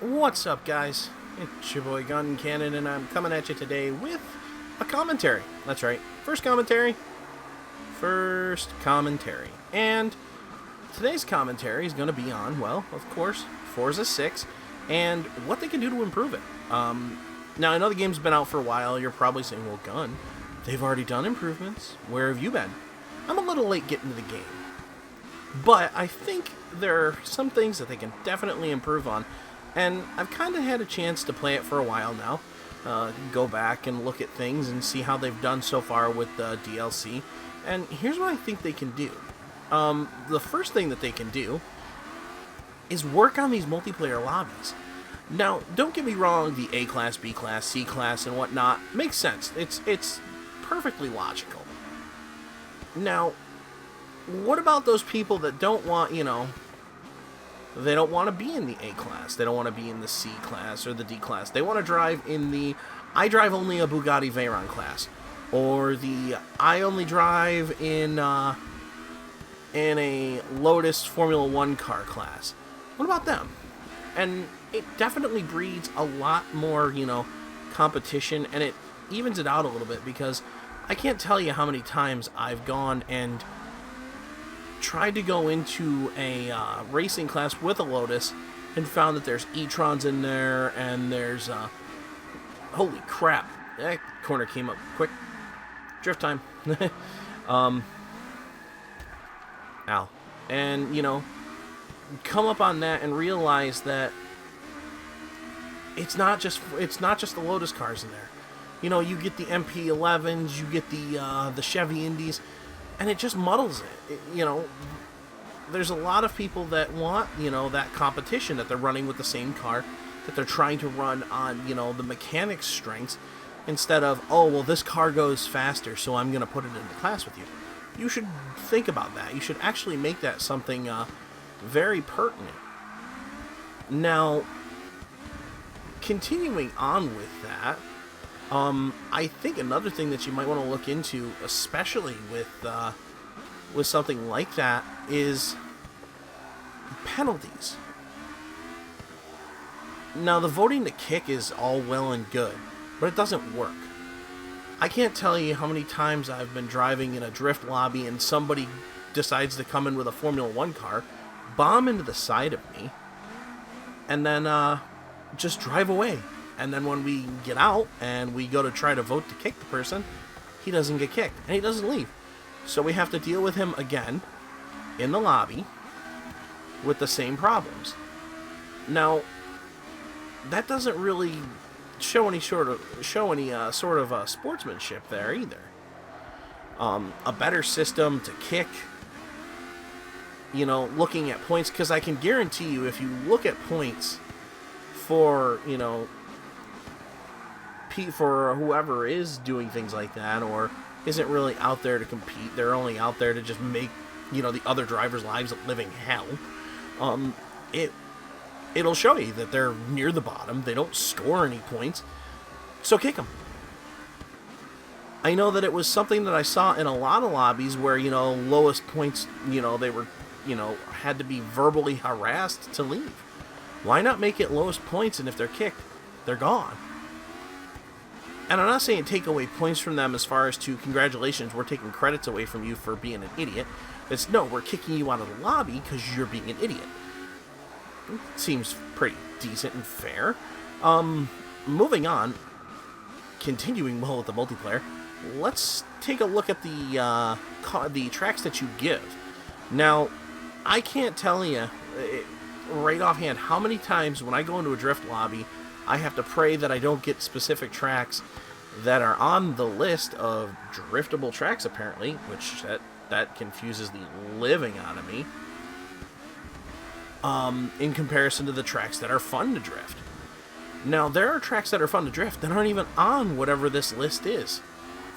What's up, guys? It's your boy Gun Cannon, and I'm coming at you today with a commentary. That's right, first commentary. And today's commentary is going to be on, well, of course, Forza 6 and what they can do to improve it. Now, I know the game's been out for a while. You're probably saying, well, Gun, they've already done improvements. Where have you been? I'm a little late getting to the game. But I think there are some things that they can definitely improve on. And I've kind of had a chance to play it for a while now. Go back and look at things and see how they've done so far with the DLC. And here's what I think they can do. The first thing that they can do is work on these multiplayer lobbies. Now, don't get me wrong, the A class, B class, C class, and whatnot makes sense. It's perfectly logical. Now, what about those people that don't want, they don't want to be in the A class. They don't want to be in the C class or the D class. They want to drive in the I drive only a Bugatti Veyron class, or the I only drive in a Lotus Formula 1 car class. What about them? And it definitely breeds a lot more, competition, and it evens it out a little bit, because I can't tell you how many times I've gone and tried to go into a racing class with a Lotus and found that there's e-trons in there, and there's holy crap, that corner came up quick. Drift time. Ow. And come up on that and realize that it's not just the Lotus cars in there. You get the MP11s, you get the Chevy Indies, and it just muddles it. There's a lot of people that want, that competition, that they're running with the same car, that they're trying to run on, the mechanics strengths, instead of, oh, well, this car goes faster, so I'm going to put it in the class with you. You should think about that. You should actually make that something very pertinent. Now, continuing on with that, I think another thing that you might want to look into, especially with something like that, is penalties. Now, the voting to kick is all well and good, but it doesn't work. I can't tell you how many times I've been driving in a drift lobby and somebody decides to come in with a Formula 1 car, bomb into the side of me, and then just drive away. And then when we get out and we go to try to vote to kick the person, he doesn't get kicked, and he doesn't leave. So we have to deal with him again in the lobby with the same problems. Now, that doesn't really show any sort of sportsmanship there either. A better system to kick, looking at points, because I can guarantee you, if you look at points for for whoever is doing things like that, or isn't really out there to compete, they're only out there to just make the other drivers' lives a living hell. It'll show you that they're near the bottom. They don't score any points, so kick them. I know that it was something that I saw in a lot of lobbies where lowest points, they were had to be verbally harassed to leave. Why not make it lowest points, and if they're kicked, they're gone? And I'm not saying take away points from them as far as to, congratulations, we're taking credits away from you for being an idiot. It's, no, we're kicking you out of the lobby because you're being an idiot. Seems pretty decent and fair. Moving on, continuing well with the multiplayer, let's take a look at the tracks that you give. Now, I can't tell you right offhand how many times when I go into a drift lobby, I have to pray that I don't get specific tracks that are on the list of driftable tracks, apparently, which that confuses the living out of me, in comparison to the tracks that are fun to drift. Now, there are tracks that are fun to drift that aren't even on whatever this list is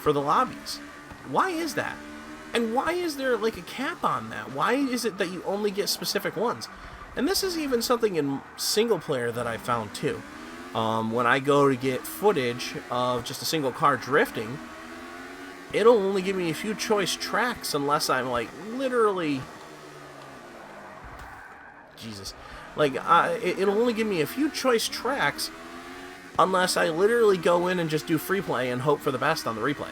for the lobbies. Why is that? And why is there a cap on that? Why is it that you only get specific ones? And this is even something in single player that I found too. When I go to get footage of just a single car drifting, it'll only give me a few choice tracks unless I'm literally Jesus. Like, it'll only give me a few choice tracks unless I literally go in and just do free play and hope for the best on the replay.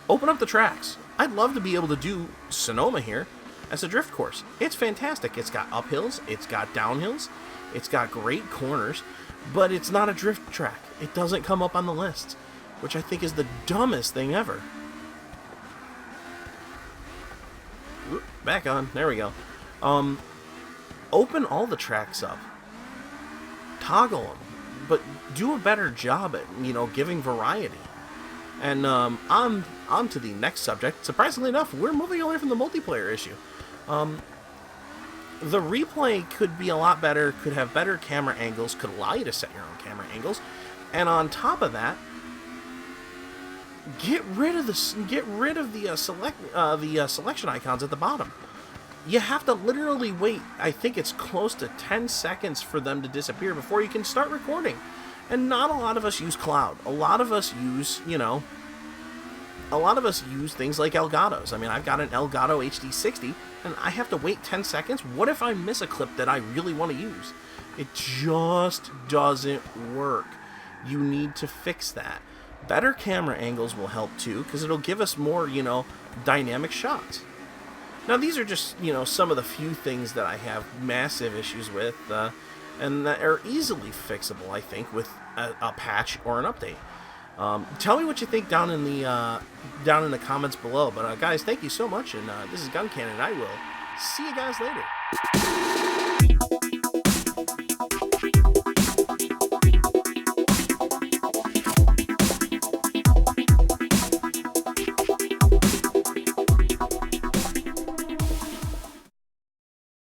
Open up the tracks. I'd love to be able to do Sonoma here as a drift course. It's fantastic. It's got uphills, it's got downhills, it's got great corners, but it's not a drift track. It doesn't come up on the list, which I think is the dumbest thing ever. Oop, back on. There we go. Open all the tracks up. Toggle them, but do a better job at, giving variety. And on to the next subject. Surprisingly enough, we're moving away from the multiplayer issue. The replay could be a lot better, could have better camera angles, could allow you to set your own camera angles, and on top of that, get rid of the selection icons at the bottom. You have to literally wait, I think it's close to 10 seconds for them to disappear before you can start recording. And not a lot of us use cloud. A lot of us use, things like Elgatos. I mean, I've got an Elgato HD60, and I have to wait 10 seconds. What if I miss a clip that I really want to use? It just doesn't work. You need to fix that. Better camera angles will help too, because it'll give us more, dynamic shots. Now, these are just, some of the few things that I have massive issues with, and that are easily fixable, I think, with a patch or an update. Tell me what you think down in the comments below. But guys, thank you so much, and this is Gun Cannon. I will see you guys later.